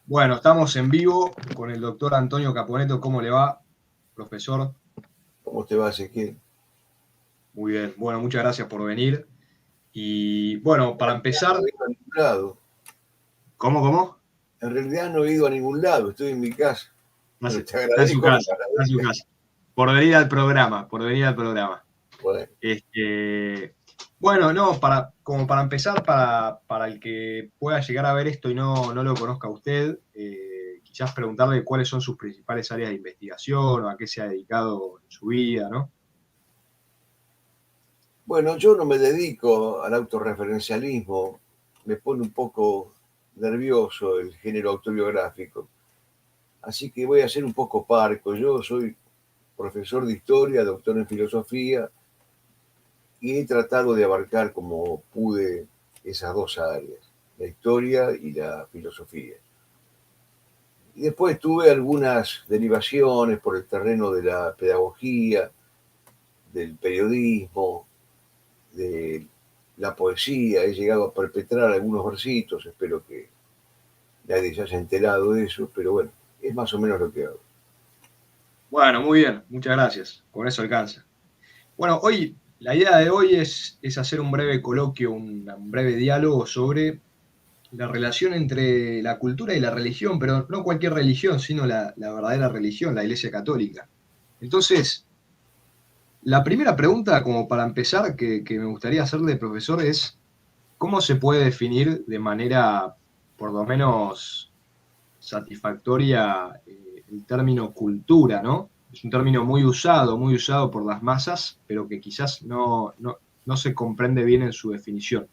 Bueno, estamos en vivo con el doctor Antonio Caponeto. ¿Cómo le va, profesor? ¿Cómo te va, Ezequiel? Muy bien. Bueno, muchas gracias por venir. Y bueno, para empezar, No he ido a ningún lado. ¿cómo? En realidad no he ido a ningún lado, estoy en mi casa. Pero te Está en su agradezco casa, por la está en su vez. casa. Por venir al programa, por venir al programa. Bueno, Este, bueno, no, como para empezar, para el que pueda llegar a ver esto y no lo conozca a usted, quizás preguntarle cuáles son sus principales áreas de investigación o a qué se ha dedicado en su vida, ¿no? bueno, yo no me dedico al autorreferencialismo. Me pone un poco nervioso el género autobiográfico. Así que voy a ser un poco parco. Yo soy profesor de historia, doctor en filosofía, y he tratado de abarcar como pude esas dos áreas, la historia y la filosofía. Y después tuve algunas derivaciones por el terreno de la pedagogía, del periodismo, de la poesía. He llegado a perpetrar algunos versitos, espero que nadie se haya enterado de eso, pero bueno, es más o menos lo que hago. Bueno, muy bien, muchas gracias. Con eso alcanza. Bueno, la idea de hoy es hacer un breve coloquio, un breve diálogo sobre la relación entre la cultura y la religión, pero no cualquier religión, sino la verdadera religión, la Iglesia Católica. Entonces, la primera pregunta, como para empezar, que me gustaría hacerle, profesor, es ¿cómo se puede definir de manera, por lo menos, satisfactoria el término cultura, ¿no? Es un término muy usado por las masas, pero que quizás no se comprende bien en su definición.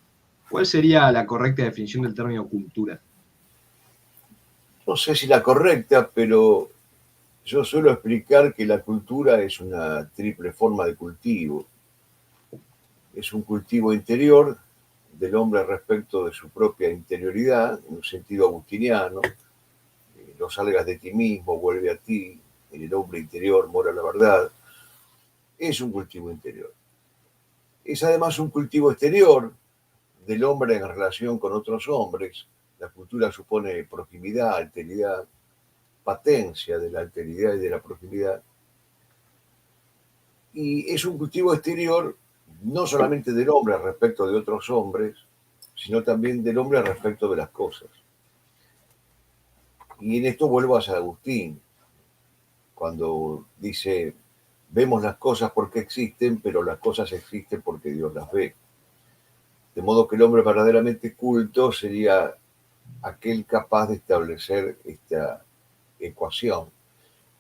¿Cuál sería la correcta definición del término cultura? No sé si la correcta, pero yo suelo explicar que la cultura es una triple forma de cultivo. Es un cultivo interior del hombre respecto de su propia interioridad, en un sentido agustiniano. No salgas de ti mismo, vuelve a ti, en el hombre interior mora la verdad. Es un cultivo interior. Es además un cultivo exterior del hombre en relación con otros hombres. La cultura supone proximidad, alteridad, patencia de la alteridad y de la proximidad. Y es un cultivo exterior no solamente del hombre respecto de otros hombres, sino también del hombre respecto de las cosas. Y en esto vuelvo a San Agustín, cuando dice, vemos las cosas porque existen, pero las cosas existen porque Dios las ve. De modo que el hombre verdaderamente culto sería aquel capaz de establecer esta ecuación,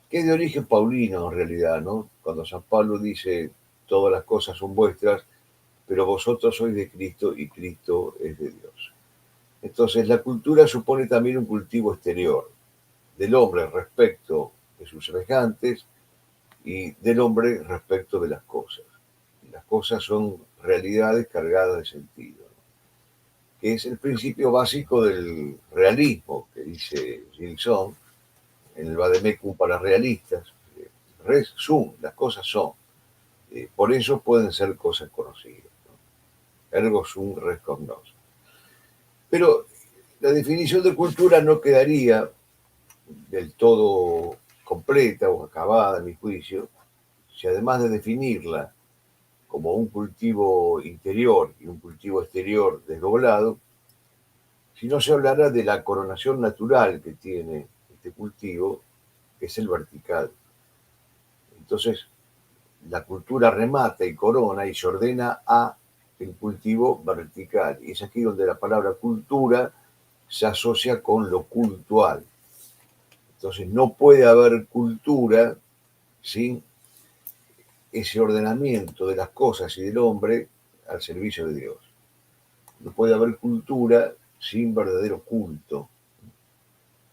que es de origen paulino en realidad, ¿no? Cuando San Pablo dice, todas las cosas son vuestras, pero vosotros sois de Cristo y Cristo es de Dios. Entonces la cultura supone también un cultivo exterior del hombre respecto de sus semejantes y del hombre respecto de las cosas. Las cosas son realidades cargadas de sentido, ¿no? Que es el principio básico del realismo, que dice Gilson en el Vademecum para realistas. Res sum, las cosas son. Por eso pueden ser cosas conocidas, ¿no? Ergo sum res cognosce. Pero la definición de cultura no quedaría del todo completa o acabada, a mi juicio, si además de definirla como un cultivo interior y un cultivo exterior desdoblado, si no se hablara de la coronación natural que tiene este cultivo, que es el vertical. Entonces, la cultura remata y corona y se ordena a el cultivo vertical. Y es aquí donde la palabra cultura se asocia con lo cultual. Entonces, no puede haber cultura sin ese ordenamiento de las cosas y del hombre al servicio de Dios. No puede haber cultura sin verdadero culto.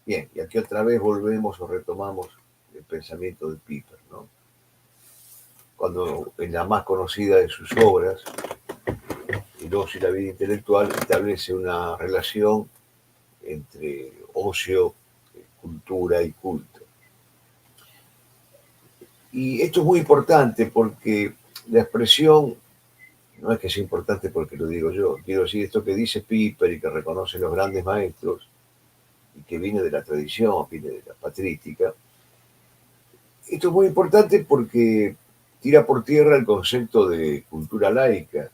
Bien, y aquí otra vez volvemos o retomamos el pensamiento de Piper, ¿no? Cuando en la más conocida de sus obras, El ocio y la vida intelectual, establece una relación entre ocio, cultura y culto. Y esto es muy importante porque la expresión, no es que sea importante porque lo digo yo, quiero decir esto que dice Piper y que reconocen los grandes maestros, y que viene de la tradición, viene de la patrística. Esto es muy importante porque tira por tierra el concepto de cultura laica,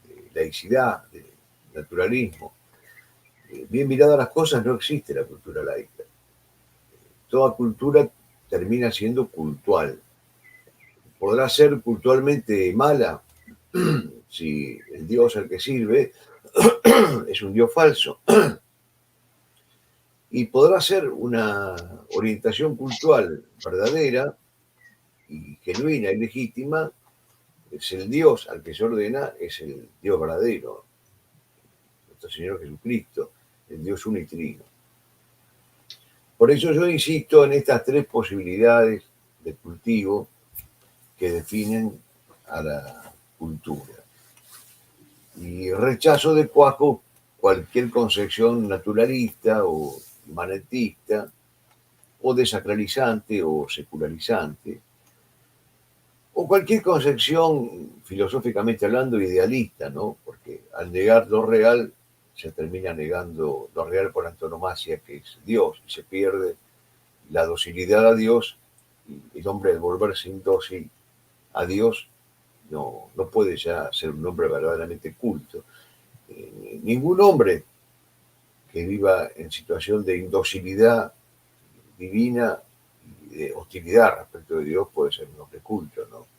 de laicidad, de naturalismo. Bien miradas las cosas, no existe la cultura laica. Toda cultura termina siendo cultual. Podrá ser cultualmente mala si el Dios al que sirve es un Dios falso. Y podrá ser una orientación cultural verdadera y genuina y legítima, es el Dios al que se ordena, es el Dios verdadero, nuestro Señor Jesucristo, el Dios unitrino. Por eso yo insisto en estas tres posibilidades de cultivo que definen a la cultura. Y rechazo de cuajo cualquier concepción naturalista o manetista o desacralizante o secularizante, o cualquier concepción, filosóficamente hablando, idealista, ¿no? Porque al negar lo real, se termina negando lo real por antonomasia, que es Dios, y se pierde la docilidad a Dios, y el hombre al volverse indócil a Dios no puede ya ser un hombre verdaderamente culto. Ningún hombre que viva en situación de indocilidad divina y de hostilidad respecto de Dios puede ser un hombre culto, ¿no?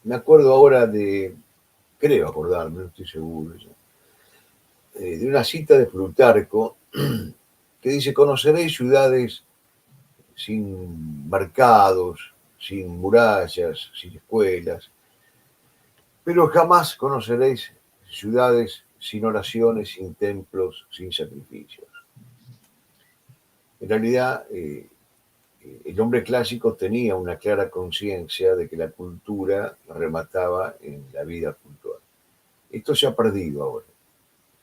Me acuerdo ahora creo acordarme, no estoy seguro, de una cita de Plutarco que dice: conoceréis ciudades sin mercados, sin murallas, sin escuelas, pero jamás conoceréis ciudades sin oraciones, sin templos, sin sacrificios. En realidad, el hombre clásico tenía una clara conciencia de que la cultura remataba en la vida cultural. Esto se ha perdido ahora,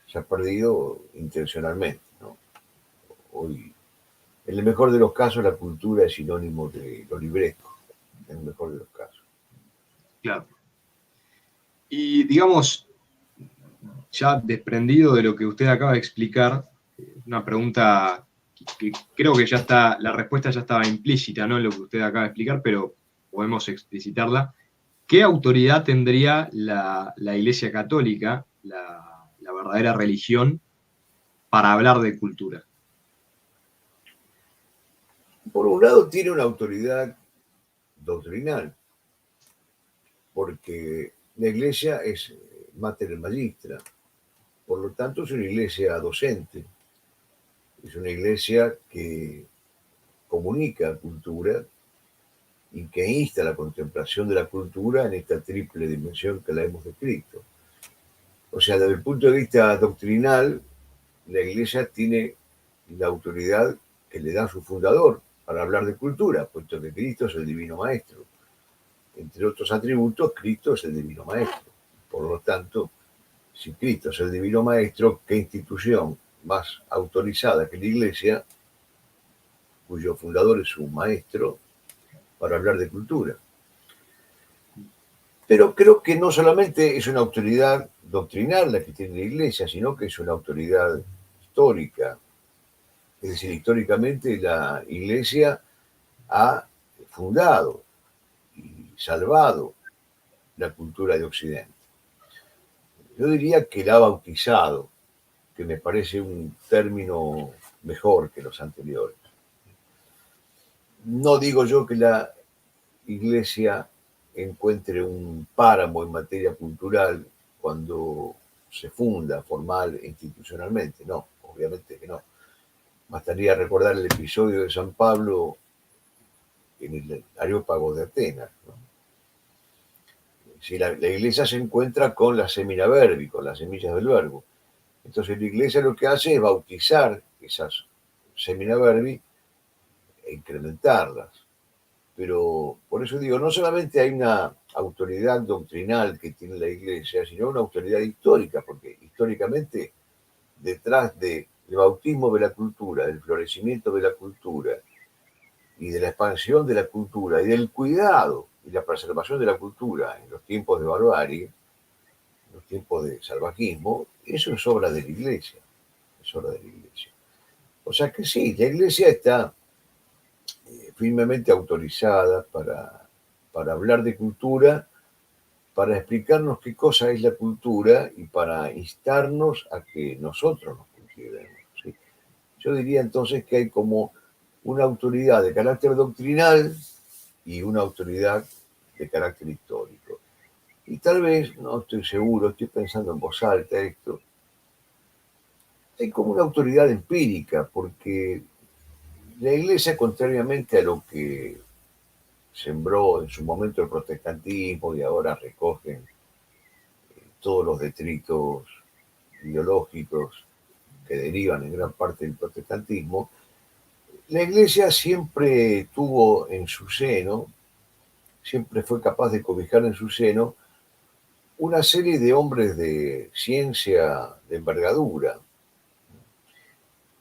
se ha perdido intencionalmente, ¿no? Hoy, en el mejor de los casos, la cultura es sinónimo de lo libresco, en el mejor de los casos. Claro. Y digamos, ya desprendido de lo que usted acaba de explicar, una pregunta que creo que ya está, la respuesta ya estaba implícita, ¿no? En lo que usted acaba de explicar, pero podemos explicitarla. ¿Qué autoridad tendría la Iglesia Católica, la verdadera religión, para hablar de cultura? Por un lado, tiene una autoridad doctrinal, porque la iglesia es mater magistra, por lo tanto es una iglesia docente, es una iglesia que comunica cultura y que insta a la contemplación de la cultura en esta triple dimensión que la hemos descrito. O sea, desde el punto de vista doctrinal, la iglesia tiene la autoridad que le da su fundador para hablar de cultura, puesto que Cristo es el divino maestro. Entre otros atributos, Cristo es el divino maestro. Por lo tanto, si Cristo es el divino maestro, ¿qué institución más autorizada que la iglesia, cuyo fundador es un maestro, para hablar de cultura? Pero creo que no solamente es una autoridad doctrinal la que tiene la iglesia, sino que es una autoridad histórica. Es decir, históricamente la iglesia ha fundado y salvado la cultura de Occidente. Yo diría que la ha bautizado, que me parece un término mejor que los anteriores. No digo yo que la iglesia encuentre un páramo en materia cultural cuando se funda formal e institucionalmente, no, obviamente que no. Bastaría recordar el episodio de San Pablo en el Areópago de Atenas, ¿no? Si la iglesia se encuentra con la semina verbi, con las semillas del verbo. Entonces la iglesia lo que hace es bautizar esas semina verbi e incrementarlas. Pero por eso digo, no solamente hay una autoridad doctrinal que tiene la iglesia, sino una autoridad histórica, porque históricamente detrás del bautismo de la cultura, del florecimiento de la cultura y de la expansión de la cultura y del cuidado y la preservación de la cultura en los tiempos de barbarie, en los tiempos de salvajismo, eso es obra de la Iglesia. Es obra de la Iglesia. O sea que sí, la Iglesia está firmemente autorizada para hablar de cultura, para explicarnos qué cosa es la cultura y para instarnos a que nosotros nos cultivemos, ¿sí? Yo diría entonces que hay como una autoridad de carácter doctrinal y una autoridad de carácter histórico. Y tal vez, no estoy seguro, estoy pensando en voz alta esto, hay como una autoridad empírica, porque la Iglesia, contrariamente a lo que sembró en su momento el protestantismo y ahora recogen todos los detritos ideológicos que derivan en gran parte del protestantismo, la Iglesia siempre tuvo en su seno, siempre fue capaz de cobijar en su seno una serie de hombres de ciencia de envergadura.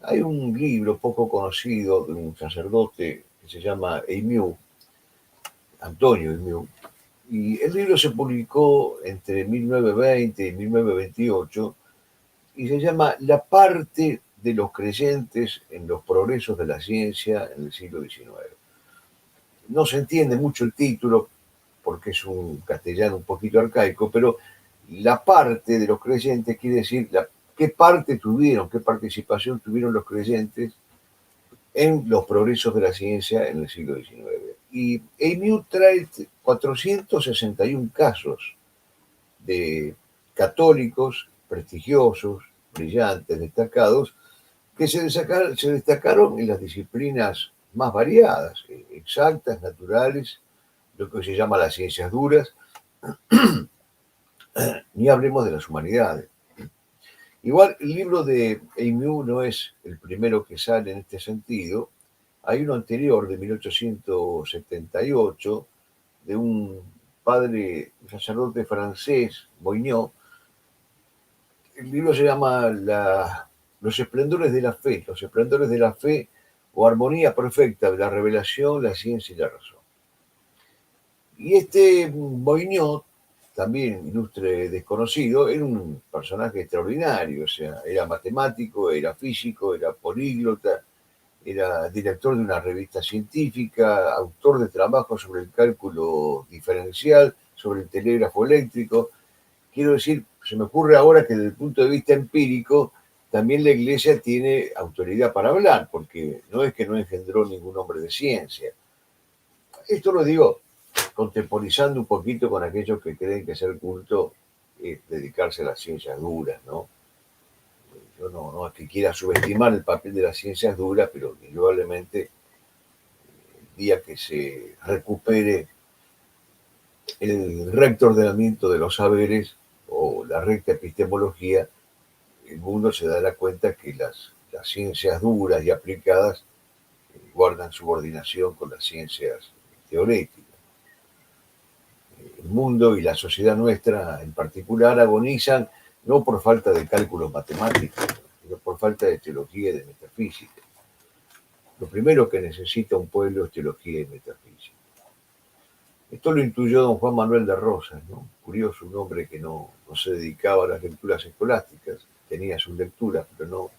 Hay un libro poco conocido de un sacerdote que se llama Aimieux, Antonio Aimieux, y el libro se publicó entre 1920 y 1928 y se llama La parte de los creyentes en los progresos de la ciencia en el siglo XIX. No se entiende mucho el título porque es un castellano un poquito arcaico, pero la parte de los creyentes quiere decir qué parte tuvieron, qué participación tuvieron los creyentes en los progresos de la ciencia en el siglo XIX. Y Aimieux trae 461 casos de católicos prestigiosos, brillantes, destacados, que se destacaron en las disciplinas más variadas, exactas, naturales, lo que se llama las ciencias duras, ni hablemos de las humanidades. Igual, el libro de Aimieux no es el primero que sale en este sentido. Hay uno anterior, de 1878, de un padre, un sacerdote francés, Boignot. El libro se llama Los esplendores de la fe, los esplendores de la fe o armonía perfecta de la revelación, la ciencia y la razón. Y este Boignot, también ilustre desconocido, era un personaje extraordinario, o sea, era matemático, era físico, era políglota, era director de una revista científica, autor de trabajos sobre el cálculo diferencial, sobre el telégrafo eléctrico. Quiero decir, se me ocurre ahora que desde el punto de vista empírico, también la Iglesia tiene autoridad para hablar, porque no es que no engendró ningún hombre de ciencia. Esto lo digo contemporizando un poquito con aquellos que creen que ser culto es dedicarse a las ciencias duras, ¿no? Yo no es que quiera subestimar el papel de las ciencias duras, pero indudablemente el día que se recupere el recto ordenamiento de los saberes o la recta epistemología, el mundo se dará cuenta que las ciencias duras y aplicadas guardan subordinación con las ciencias teoréticas. El mundo y la sociedad nuestra en particular agonizan no por falta de cálculos matemáticos, sino por falta de teología y de metafísica. Lo primero que necesita un pueblo es teología y metafísica. Esto lo intuyó don Juan Manuel de Rosas, ¿no? Curioso, un hombre que no se dedicaba a las lecturas escolásticas, tenía sus lecturas, pero no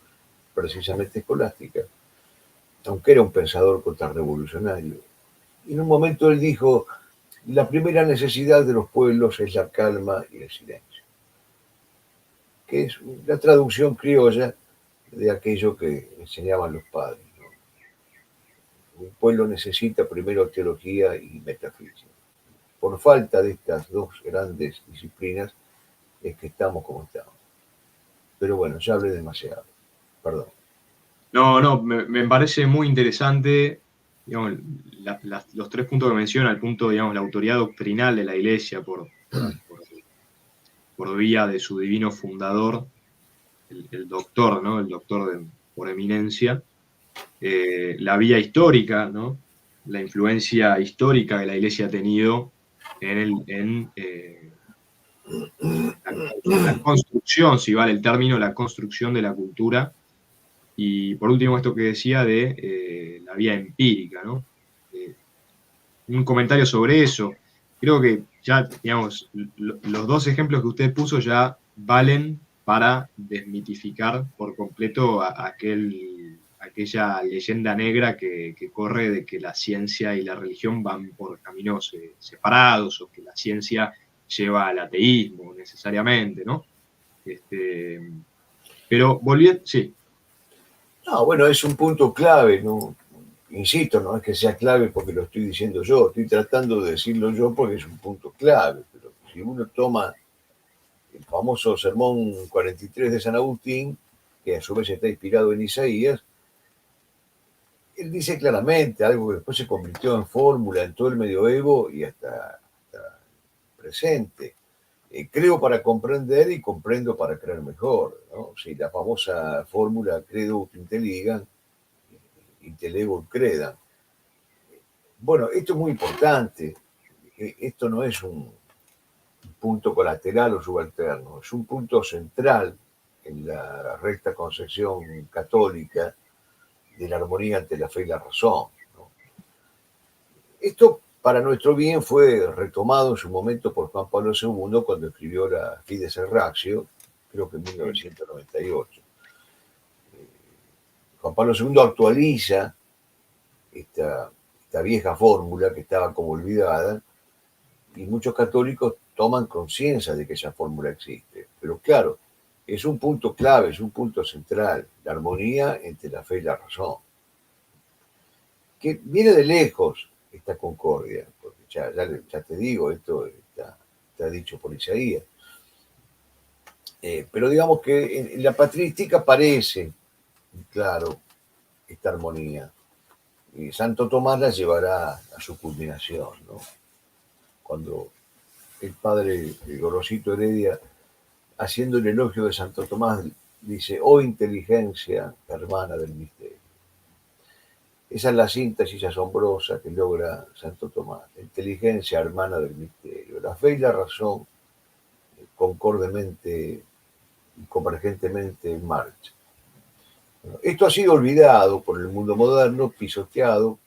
precisamente escolásticas, aunque era un pensador contrarrevolucionario. Y en un momento él dijo, la primera necesidad de los pueblos es la calma y el silencio, que es la traducción criolla de aquello que enseñaban los padres, ¿no? Un pueblo necesita primero teología y metafísica. Por falta de estas dos grandes disciplinas es que estamos como estamos. Pero bueno, ya hablé demasiado. Perdón. No, me parece muy interesante, digamos, los tres puntos que menciona, el punto, digamos, la autoridad doctrinal de la Iglesia por vía de su divino fundador, el doctor, ¿no? El doctor por eminencia, la vía histórica, ¿no? La influencia histórica que la Iglesia ha tenido en la construcción, si vale el término, la construcción de la cultura. Y por último, esto que decía de la vía empírica, ¿no? Un comentario sobre eso. Creo que ya, digamos, los dos ejemplos que usted puso ya valen para desmitificar por completo aquella leyenda negra que corre de que la ciencia y la religión van por caminos separados, o que la ciencia lleva al ateísmo necesariamente, ¿no? Este, pero volviendo, sí. No, bueno, es un punto clave, ¿no? Insisto, no es que sea clave porque lo estoy diciendo yo, estoy tratando de decirlo yo porque es un punto clave, pero si uno toma el famoso Sermón 43 de San Agustín, que a su vez está inspirado en Isaías, él dice claramente algo que después se convirtió en fórmula en todo el medioevo y hasta presente. Creo para comprender y comprendo para creer mejor, ¿no? Sí, la famosa fórmula credo ut intelligam, intellego ut credam. Bueno, esto es muy importante. Esto no es un punto colateral o subalterno, es un punto central en la recta concepción católica de la armonía entre la fe y la razón, ¿no? Esto, para nuestro bien, fue retomado en su momento por Juan Pablo II cuando escribió la Fides et Ratio, creo que en 1998. Juan Pablo II actualiza esta vieja fórmula que estaba como olvidada, y muchos católicos toman conciencia de que esa fórmula existe. Pero claro, es un punto clave, es un punto central, la armonía entre la fe y la razón, que viene de lejos esta concordia, porque ya te digo, esto está dicho por Isaías. Pero digamos que en la patrística aparece, claro, esta armonía. Y Santo Tomás la llevará a su culminación, ¿no? Cuando el padre Gorosito Heredia, haciendo el elogio de Santo Tomás, dice: oh inteligencia, hermana del misterio. Esa es la síntesis asombrosa que logra Santo Tomás. La inteligencia, hermana del misterio. La fe y la razón concordemente y convergentemente en marcha. Bueno, esto ha sido olvidado por el mundo moderno, pisoteado.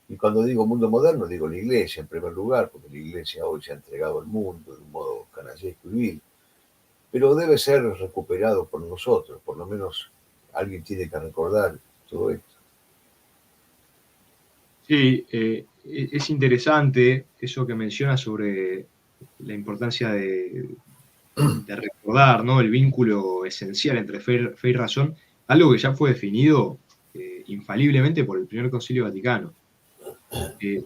Y cuando digo mundo moderno, digo la iglesia en primer lugar, porque la iglesia hoy se ha entregado al mundo de un modo canallesco y vil. Pero debe ser recuperado por nosotros, por lo menos alguien tiene que recordar todo esto. Sí, es interesante eso que menciona sobre la importancia de recordar, ¿no? El vínculo esencial entre fe y razón, algo que ya fue definido infaliblemente por el primer Concilio Vaticano.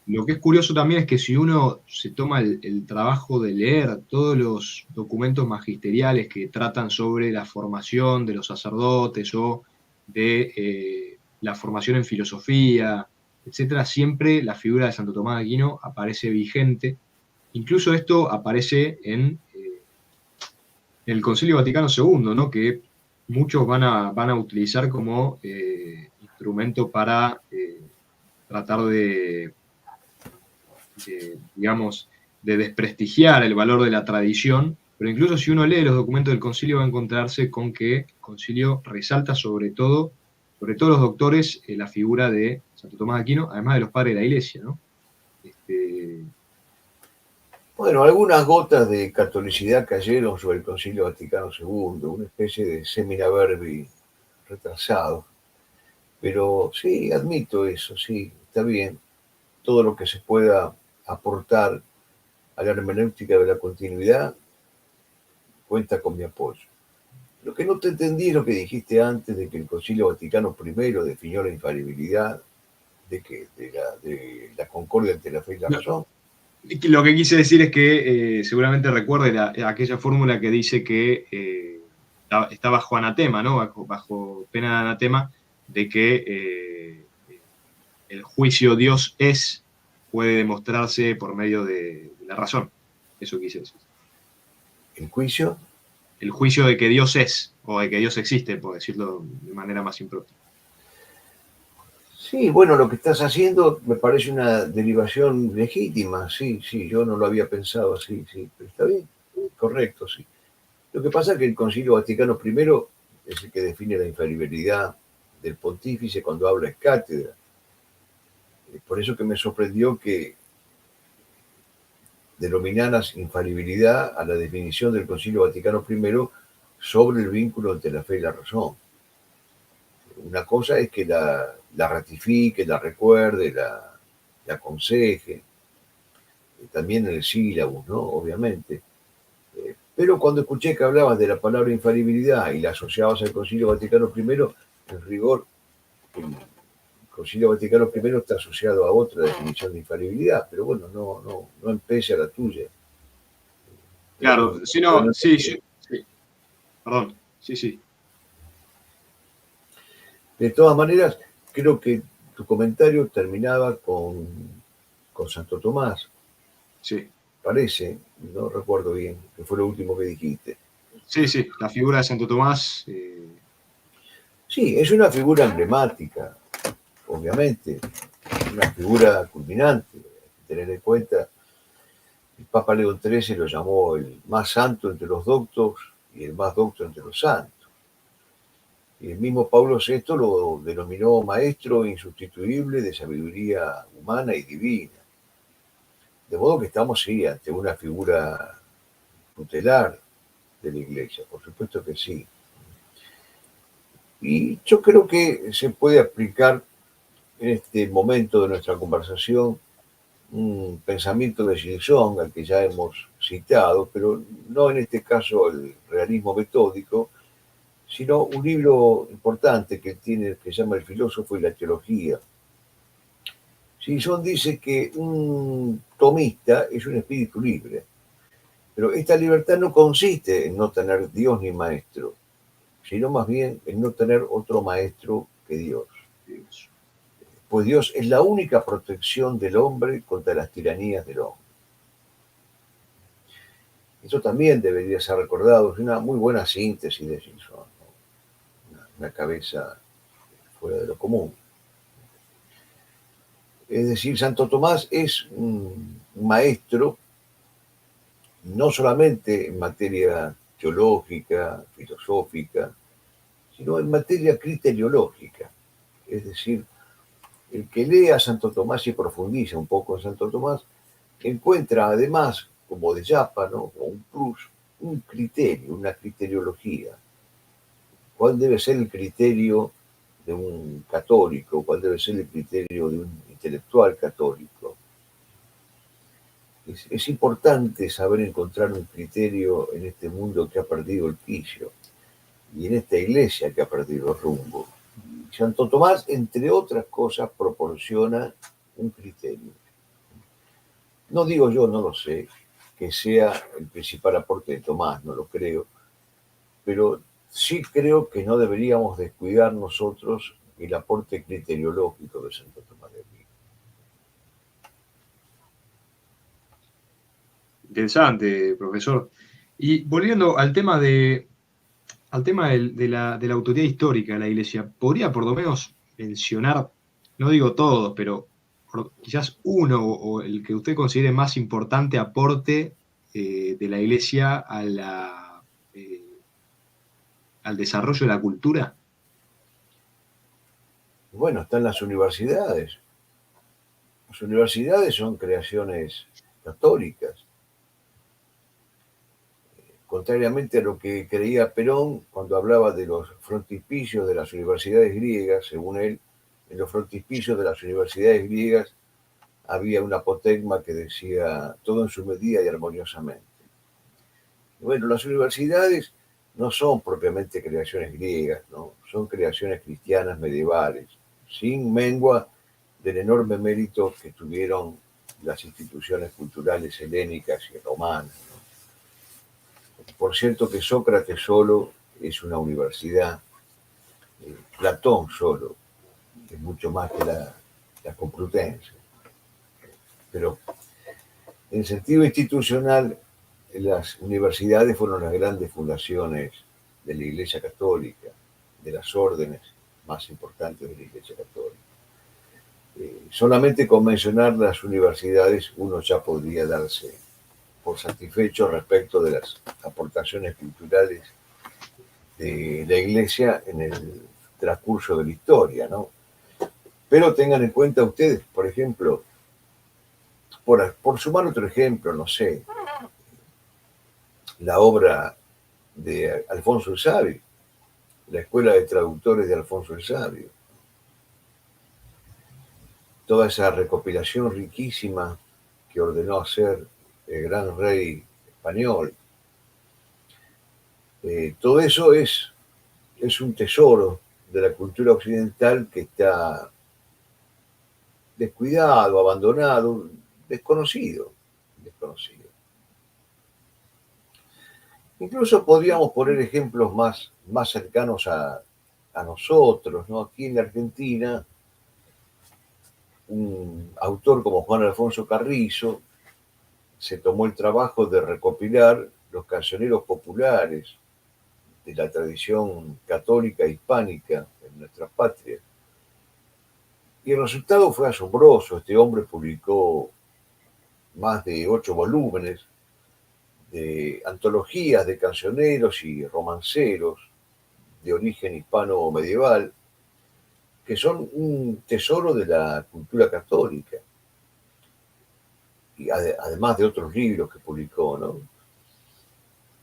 Lo que es curioso también es que si uno se toma el trabajo de leer todos los documentos magisteriales que tratan sobre la formación de los sacerdotes o de la formación en filosofía, etcétera, siempre la figura de Santo Tomás de Aquino aparece vigente. Incluso esto aparece en el Concilio Vaticano II, ¿no? Que muchos van a utilizar como instrumento para tratar digamos, de desprestigiar el valor de la tradición, pero incluso si uno lee los documentos del concilio va a encontrarse con que el concilio resalta sobre todo, sobre todos los doctores, la figura de Santo Tomás de Aquino, además de los padres de la iglesia, ¿no? Este, Bueno, algunas gotas de catolicidad cayeron sobre el Concilio Vaticano II, una especie de semina verbi retrasado. Pero sí, admito eso, sí, está bien. Todo lo que se pueda aportar a la hermenéutica de la continuidad cuenta con mi apoyo. Lo que no te entendí es lo que dijiste antes de que el Concilio Vaticano I definió la infalibilidad de la concordia entre la fe y la no, razón. lo que quise decir es que seguramente recuerde aquella fórmula que dice que está bajo anatema, ¿no? Bajo pena de anatema, de que el juicio Dios es puede demostrarse por medio de la razón. Eso quise decir. El juicio. El juicio de que Dios es, o de que Dios existe, por decirlo de manera más impropia. Sí, bueno, lo que estás haciendo me parece una derivación legítima, sí, sí, yo no lo había pensado así, sí, pero está bien, correcto, sí. Lo que pasa es que el Concilio Vaticano I es el que define la infalibilidad del pontífice cuando habla en cátedra. Por eso que me sorprendió que denominaras infalibilidad a la definición del Concilio Vaticano I sobre el vínculo entre la fe y la razón. Una cosa es que la ratifique, la recuerde, la aconseje, también en el sílabus, ¿no? Obviamente. Pero cuando escuché que hablabas de la palabra infalibilidad y la asociabas al Concilio Vaticano I, en rigor, el Concilio Vaticano I está asociado a otra definición de infalibilidad, pero bueno, no empece a la tuya. Claro, sí, no, sí, sí, perdón, sí. De todas maneras, creo que tu comentario terminaba con Santo Tomás. Sí. Parece, no recuerdo bien, que fue lo último que dijiste. Sí, la figura de Santo Tomás. Sí, es una figura emblemática, obviamente, una figura culminante. Hay que tener en cuenta, el Papa León XIII lo llamó el más santo entre los doctos y el más docto entre los santos. Y el mismo Pablo VI lo denominó maestro insustituible de sabiduría humana y divina. De modo que estamos, sí, ante una figura tutelar de la Iglesia, por supuesto que sí. Y yo creo que se puede aplicar en este momento de nuestra conversación un pensamiento de Gilson, al que ya hemos citado, pero no en este caso el realismo metódico, sino un libro importante que tiene, que se llama El filósofo y la teología. Gilson dice que un tomista es un espíritu libre, pero esta libertad no consiste en no tener Dios ni maestro, sino más bien en no tener otro maestro que Dios. Pues Dios es la única protección del hombre contra las tiranías del hombre. Eso también debería ser recordado, es una muy buena síntesis de Gilson, ¿no? Una cabeza fuera de lo común. Es decir, Santo Tomás es un maestro no solamente en materia teológica, filosófica, sino en materia criteriológica. Es decir, el que lee a Santo Tomás y profundiza un poco en Santo Tomás, encuentra además, como de Yapa, ¿no?, como un plus, un criterio, una criteriología. ¿Cuál debe ser el criterio de un católico? ¿Cuál debe ser el criterio de un intelectual católico? Es importante saber encontrar un criterio en este mundo que ha perdido el quicio y en esta iglesia que ha perdido el rumbo. Santo Tomás, entre otras cosas, proporciona un criterio. No digo yo, no lo sé, que sea el principal aporte de Tomás, no lo creo, pero sí creo que no deberíamos descuidar nosotros el aporte criteriológico de Santo Tomás de Aquino. Interesante, profesor. Y volviendo al tema de la autoridad histórica de la Iglesia, ¿podría por lo menos mencionar, no digo todos, pero quizás uno o el que usted considere más importante aporte de la Iglesia al desarrollo de la cultura? Bueno, están las universidades. Las universidades son creaciones católicas. Contrariamente a lo que creía Perón cuando hablaba de los frontispicios de las universidades griegas, según él, en los frontispicios de las universidades griegas había un apotegma que decía todo en su medida y armoniosamente. Bueno, las universidades no son propiamente creaciones griegas, ¿no? Son creaciones cristianas medievales, sin mengua del enorme mérito que tuvieron las instituciones culturales helénicas y romanas, ¿no? Por cierto que Sócrates solo es una universidad, Platón solo es mucho más que la Complutense. Pero en sentido institucional, las universidades fueron las grandes fundaciones de la Iglesia Católica, de las órdenes más importantes de la Iglesia Católica. Solamente con mencionar las universidades uno ya podría darse por satisfecho respecto de las aportaciones culturales de la Iglesia en el transcurso de la historia, ¿no? Pero tengan en cuenta ustedes, por ejemplo, por sumar otro ejemplo, no sé, la obra de Alfonso el Sabio, la escuela de traductores de Alfonso el Sabio. Toda esa recopilación riquísima que ordenó hacer el gran rey español. Todo eso es un tesoro de la cultura occidental que está descuidado, abandonado, desconocido. Incluso podríamos poner ejemplos más cercanos a nosotros, ¿no? Aquí en la Argentina, un autor como Juan Alfonso Carrizo se tomó el trabajo de recopilar los cancioneros populares de la tradición católica hispánica en nuestra patria. Y el resultado fue asombroso. Este hombre publicó más de 8 volúmenes de antologías de cancioneros y romanceros de origen hispano medieval, que son un tesoro de la cultura católica, y además de otros libros que publicó, ¿no?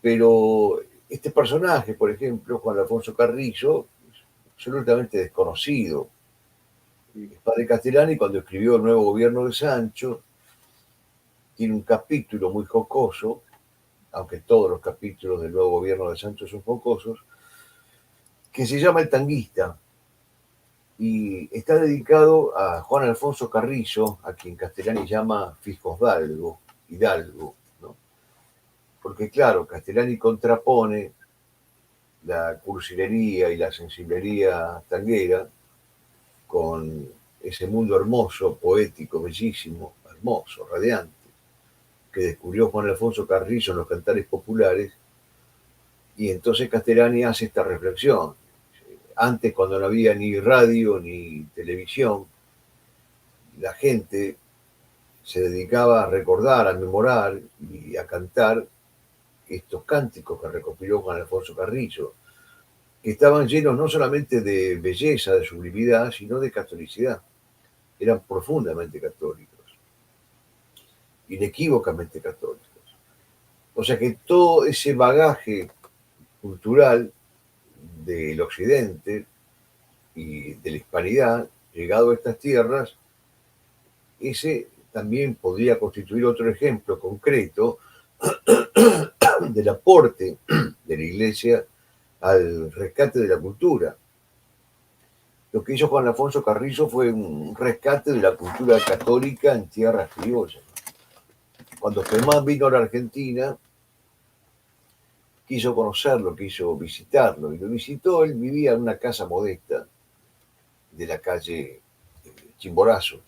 Pero este personaje, por ejemplo, Juan Alfonso Carrizo, es absolutamente desconocido. El padre Castellani, cuando escribió El nuevo gobierno de Sancho, tiene un capítulo muy jocoso, aunque todos los capítulos del nuevo gobierno de Sancho son jocosos, que se llama El tanguista, y está dedicado a Juan Alfonso Carrizo, a quien Castellani llama Hidalgo, ¿no? Porque claro, Castellani contrapone la cursilería y la sensiblería tanguera con ese mundo hermoso, poético, bellísimo, hermoso, radiante, que descubrió Juan Alfonso Carrizo en los cantares populares. Y entonces Castellani hace esta reflexión. Antes, cuando no había ni radio ni televisión, la gente se dedicaba a recordar, a memorar y a cantar estos cánticos que recopiló Juan Alfonso Carrizo, que estaban llenos no solamente de belleza, de sublimidad, sino de catolicidad. Eran profundamente católicos, inequívocamente católicos. O sea que todo ese bagaje cultural del occidente y de la hispanidad llegado a estas tierras, ese también podría constituir otro ejemplo concreto del aporte de la Iglesia al rescate de la cultura. Lo que hizo Juan Alfonso Carrizo fue un rescate de la cultura católica en tierras criollas. Cuando Germán vino a la Argentina, quiso conocerlo, quiso visitarlo, y lo visitó. Él vivía en una casa modesta de la calle Chimborazo.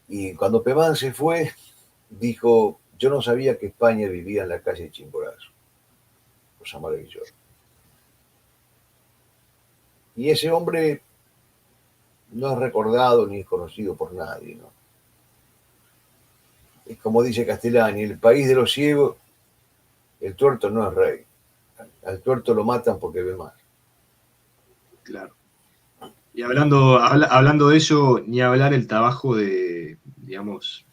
Y cuando Pemán se fue, dijo: yo no sabía que España vivía en la calle Chimborazo. Cosa maravillosa. Y ese hombre no es recordado ni es conocido por nadie, ¿no? Es como dice Castellani, el país de los ciegos, el tuerto no es rey. Al tuerto lo matan porque ve mal. Claro. Y hablando de eso, ni hablar el trabajo de, digamos,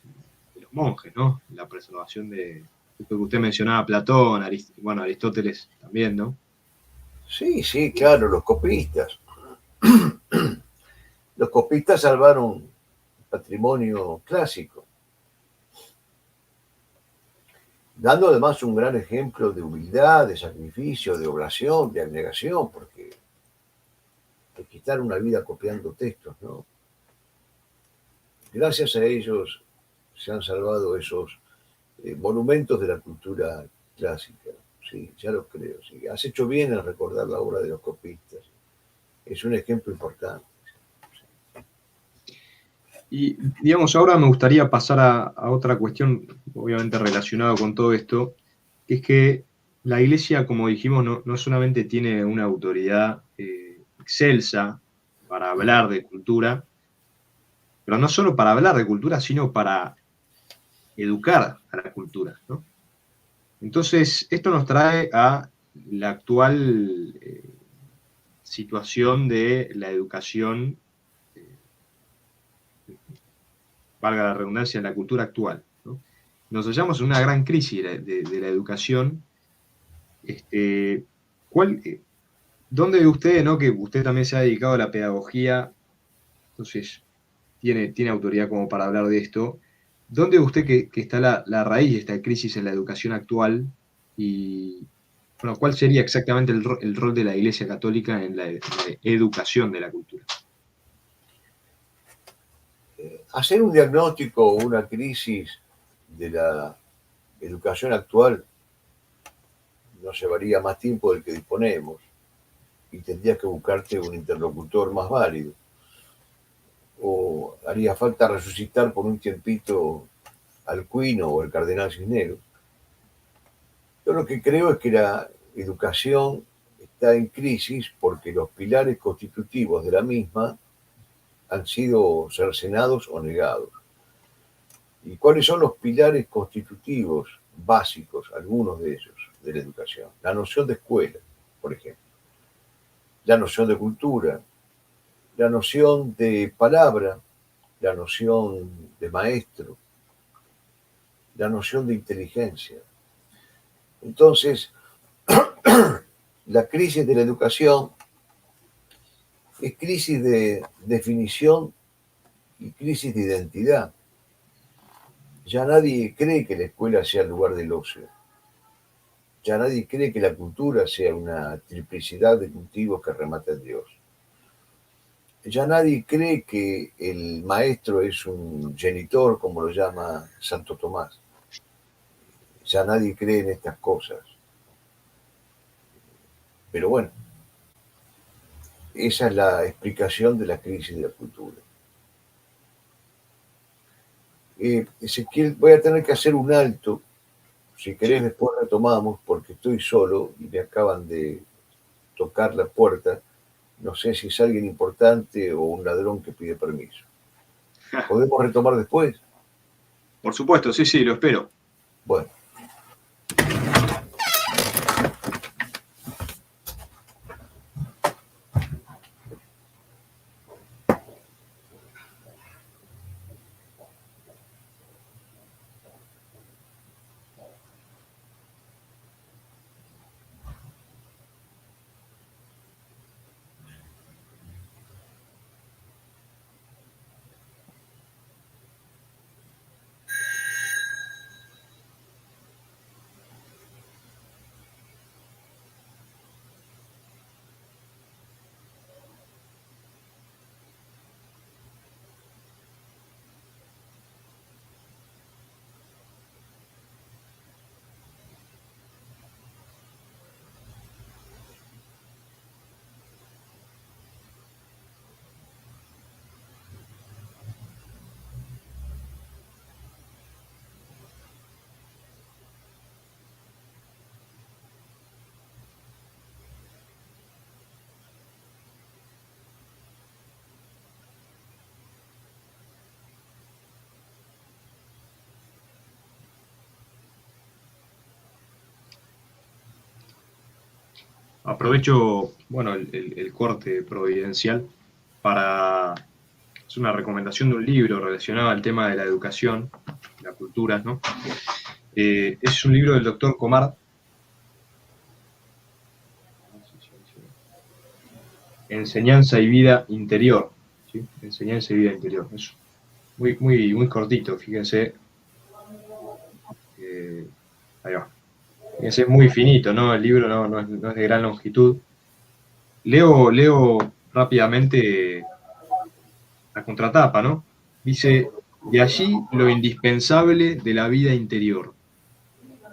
de los monjes, ¿no? La preservación de esto que usted mencionaba, Platón, Aristóteles también, ¿no? Sí, sí, claro, los copistas. Los copistas salvaron patrimonio clásico, dando además un gran ejemplo de humildad, de sacrificio, de oración, de abnegación, porque hay que estar una vida copiando textos, ¿no? Gracias a ellos se han salvado esos monumentos de la cultura clásica. Sí, ya lo creo. Sí. Has hecho bien en recordar la obra de los copistas. Es un ejemplo importante. Y, digamos, ahora me gustaría pasar a otra cuestión, obviamente relacionada con todo esto, que es que la Iglesia, como dijimos, no solamente tiene una autoridad excelsa para hablar de cultura, pero no solo para hablar de cultura, sino para educar a la cultura, ¿no? Entonces, esto nos trae a la actual situación de la educación, valga la redundancia, en la cultura actual, ¿no? Nos hallamos en una gran crisis de la educación, ¿cuál, ¿dónde ve usted, ¿no? Que usted también se ha dedicado a la pedagogía, entonces tiene autoridad como para hablar de esto? ¿Dónde ve usted que está la raíz de esta crisis en la educación actual? Y, bueno, ¿cuál sería exactamente el rol de la Iglesia Católica en la educación de la cultura? Hacer un diagnóstico o una crisis de la educación actual nos llevaría más tiempo del que disponemos y tendrías que buscarte un interlocutor más válido. O haría falta resucitar por un tiempito al Cuino o al Cardenal Cisneros. Yo lo que creo es que la educación está en crisis porque los pilares constitutivos de la misma han sido cercenados o negados. ¿Y cuáles son los pilares constitutivos básicos, algunos de ellos, de la educación? La noción de escuela, por ejemplo, la noción de cultura, la noción de palabra, la noción de maestro, la noción de inteligencia. Entonces, la crisis de la educación es crisis de definición y crisis de identidad. Ya nadie cree que la escuela sea el lugar del ocio. Ya nadie cree que la cultura sea una triplicidad de cultivos que remata en Dios. Ya nadie cree que el maestro es un genitor, como lo llama Santo Tomás. Ya nadie cree en estas cosas. Pero bueno, esa es la explicación de la crisis de la cultura. Ezequiel, voy a tener que hacer un alto. Si querés, Sí. después retomamos, porque estoy solo y me acaban de tocar la puerta. No sé si es alguien importante o un ladrón que pide permiso. ¿Podemos retomar después? Por supuesto, sí, sí, lo espero. Bueno. Aprovecho, bueno, el corte providencial para hacer una recomendación de un libro relacionado al tema de la educación, la cultura, ¿no? Es un libro del doctor Comar, Enseñanza y vida interior, ¿sí? Enseñanza y vida interior. Es muy cortito, fíjense. Ahí va. Fíjense, es muy finito, ¿no? El libro no es de gran longitud. Leo rápidamente la contratapa, ¿no? Dice, de allí lo indispensable de la vida interior,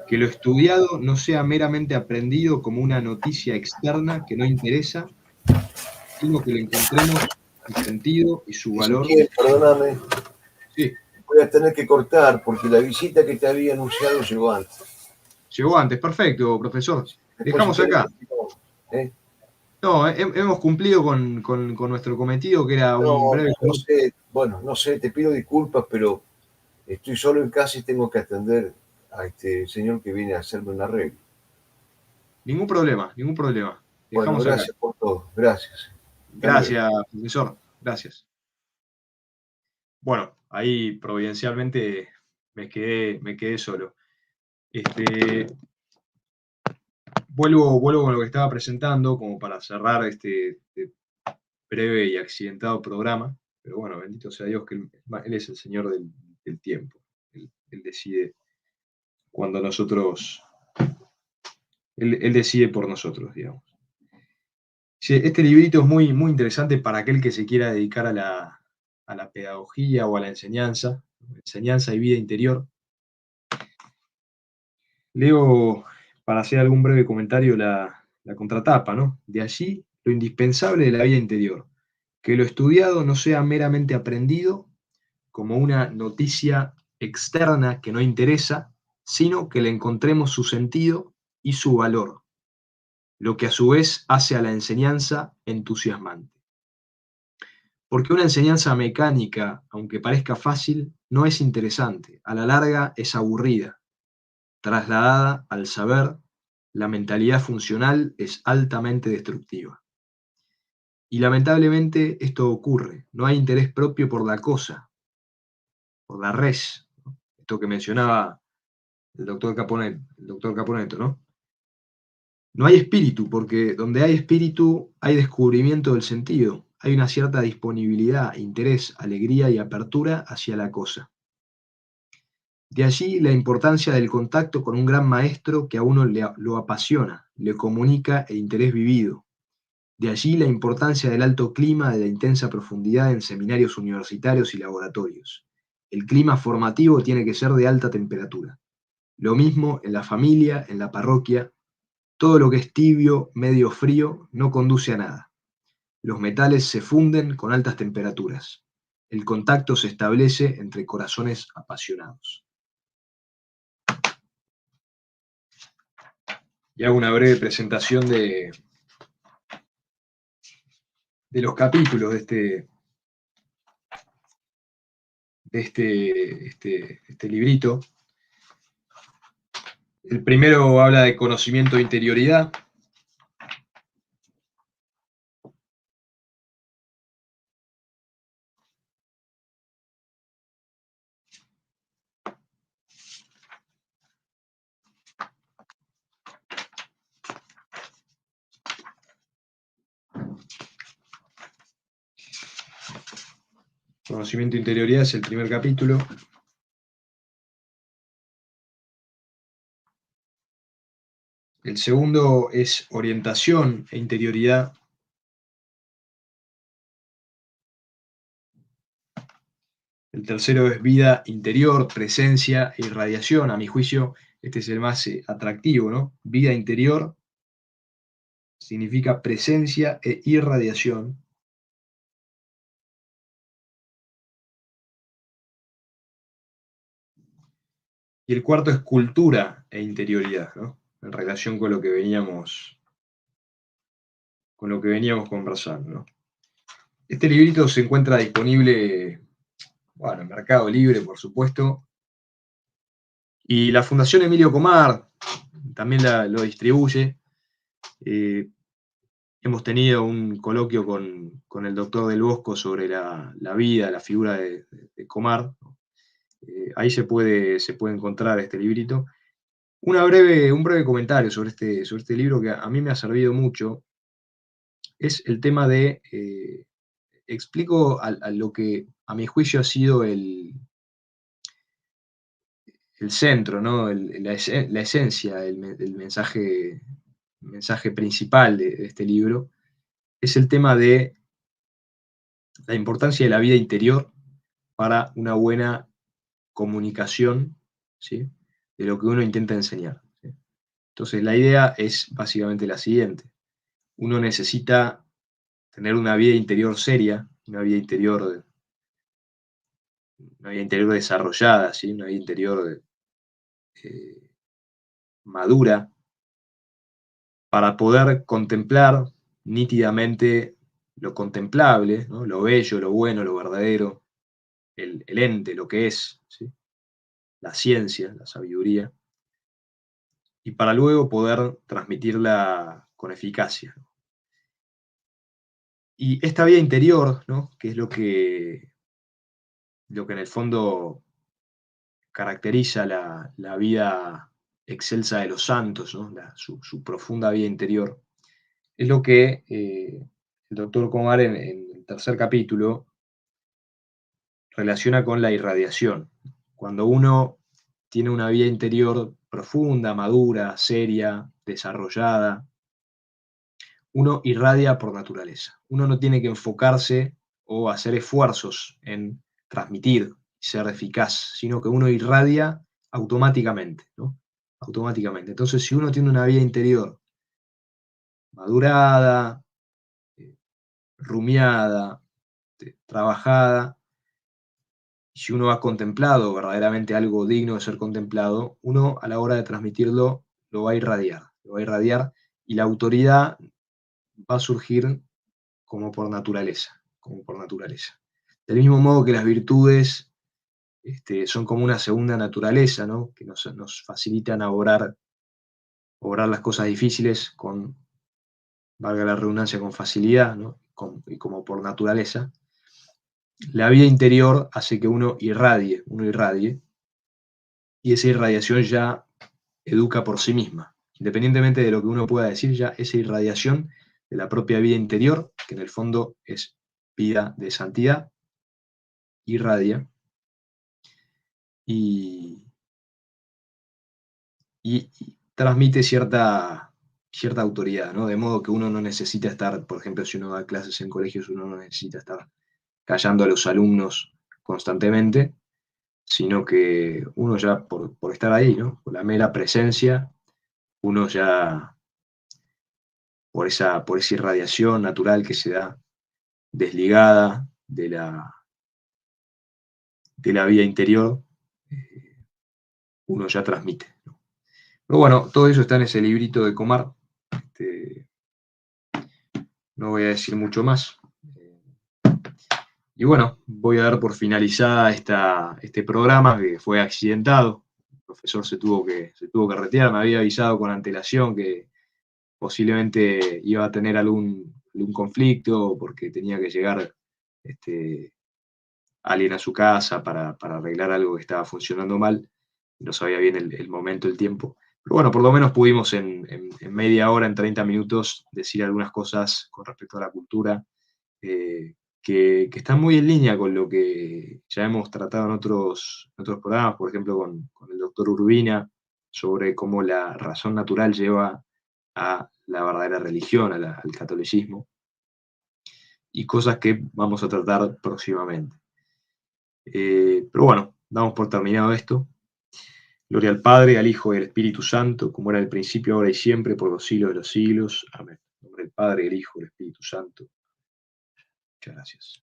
que lo estudiado no sea meramente aprendido como una noticia externa que no interesa, sino que le encontremos su sentido y su valor. Ezequiel, perdóname, Sí, voy a tener que cortar porque la visita que te había anunciado llegó antes. llegó antes, perfecto, profesor. Después, si Dejamos querés, acá. continuamos. ¿Eh? No, hemos cumplido con nuestro cometido, que era un No, breve no coloquio. sé, bueno, no sé, te pido disculpas, pero estoy solo en casa y tengo que atender a este señor que viene a hacerme un arreglo. Ningún problema, ningún problema. Bueno, Dejamos acá. gracias por todo, gracias. Hasta luego. Gracias, profesor. Gracias. Bueno, ahí providencialmente me quedé solo. Este, vuelvo con lo que estaba presentando, como para cerrar este breve y accidentado programa. Pero bueno, bendito sea Dios que Él es el Señor del tiempo. Él decide cuando nosotros, Él decide por nosotros, digamos. Sí, este librito es muy, muy interesante para aquel que se quiera dedicar a la pedagogía o a la enseñanza y vida interior. Leo, para hacer algún breve comentario, la contratapa, ¿no? De allí lo indispensable de la vida interior, que lo estudiado no sea meramente aprendido como una noticia externa que no interesa, sino que le encontremos su sentido y su valor, lo que a su vez hace a la enseñanza entusiasmante. Porque una enseñanza mecánica, aunque parezca fácil, no es interesante, a la larga es aburrida. Trasladada al saber, la mentalidad funcional es altamente destructiva. Y lamentablemente esto ocurre, no hay interés propio por la cosa, por la res, ¿no? Esto que mencionaba el doctor Caponeto, ¿no? No hay espíritu, porque donde hay espíritu hay descubrimiento del sentido, hay una cierta disponibilidad, interés, alegría y apertura hacia la cosa. De allí la importancia del contacto con un gran maestro que a uno lo apasiona, le comunica el interés vivido. De allí la importancia del alto clima, de la intensa profundidad en seminarios universitarios y laboratorios. El clima formativo tiene que ser de alta temperatura. Lo mismo en la familia, en la parroquia. Todo lo que es tibio, medio frío, no conduce a nada. Los metales se funden con altas temperaturas. El contacto se establece entre corazones apasionados. Y hago una breve presentación de los capítulos de este librito. El primero habla de conocimiento de interioridad. Conocimiento de interioridad es el primer capítulo. El segundo es orientación e interioridad. El tercero es vida interior, presencia e irradiación. A mi juicio, este es el más atractivo, ¿no? Vida interior significa presencia e irradiación. Y el cuarto es cultura e interioridad, ¿no? En relación con lo que veníamos conversando, ¿no? Este librito se encuentra disponible, bueno, en Mercado Libre, por supuesto, y la Fundación Emilio Comar también lo distribuye. Hemos tenido un coloquio con el doctor Del Bosco sobre la vida, la figura de Comar. Ahí se puede encontrar este librito. Un breve comentario sobre este libro que a mí me ha servido mucho es el tema de, explico a lo que a mi juicio ha sido el centro, ¿no? La esencia, el mensaje principal de este libro, es el tema de la importancia de la vida interior para una buena comunicación, ¿sí? De lo que uno intenta enseñar, ¿sí? Entonces la idea es básicamente la siguiente. Uno necesita tener una vida interior seria, una vida interior desarrollada, ¿sí? Una vida interior eh, madura, para poder contemplar nítidamente lo contemplable, ¿no? Lo bello, lo bueno, lo verdadero, el ente, lo que es, ¿sí? La ciencia, la sabiduría, y para luego poder transmitirla con eficacia. Y esta vida interior, ¿no? Que es lo que en el fondo caracteriza la vida excelsa de los santos, ¿no? Su profunda vida interior, es lo que el doctor Komar en el tercer capítulo relaciona con la irradiación. Cuando uno tiene una vida interior profunda, madura, seria, desarrollada, uno irradia por naturaleza. Uno no tiene que enfocarse o hacer esfuerzos en transmitir, ser eficaz, sino que uno irradia automáticamente, ¿no? Automáticamente. Entonces, si uno tiene una vida interior madurada, rumiada, trabajada, si uno ha contemplado verdaderamente algo digno de ser contemplado, uno a la hora de transmitirlo lo va a irradiar, y la autoridad va a surgir como por naturaleza, como por naturaleza. Del mismo modo que las virtudes son como una segunda naturaleza, ¿no? Que nos facilitan obrar las cosas difíciles con, valga la redundancia, con facilidad, ¿no? Y como por naturaleza. La vida interior hace que uno irradie, y esa irradiación ya educa por sí misma. Independientemente de lo que uno pueda decir, ya esa irradiación de la propia vida interior, que en el fondo es vida de santidad, irradia y, y transmite cierta autoridad, ¿no? De modo que uno no necesita estar, por ejemplo, si uno da clases en colegios, uno no necesita estar callando a los alumnos constantemente, sino que uno ya por estar ahí, ¿no? Por la mera presencia, uno ya, por esa irradiación natural que se da, desligada de la vida interior, eh, uno ya transmite, ¿no? Pero bueno, todo eso está en ese librito de Komar. No voy a decir mucho más. Y bueno, voy a dar por finalizada este programa que fue accidentado. El profesor se tuvo que retirar, me había avisado con antelación que posiblemente iba a tener algún conflicto porque tenía que llegar alguien a su casa para arreglar algo que estaba funcionando mal. No sabía bien el momento, el tiempo. Pero bueno, por lo menos pudimos en media hora, en 30 minutos, decir algunas cosas con respecto a la cultura que están muy en línea con lo que ya hemos tratado en otros programas, por ejemplo, con el doctor Urbina, sobre cómo la razón natural lleva a la verdadera religión, al catolicismo, y cosas que vamos a tratar próximamente. Pero bueno, damos por terminado esto. Gloria al Padre, al Hijo y al Espíritu Santo, como era al principio, ahora y siempre, por los siglos de los siglos. Amén. En nombre del Padre, el Hijo y el Espíritu Santo. Muchas gracias.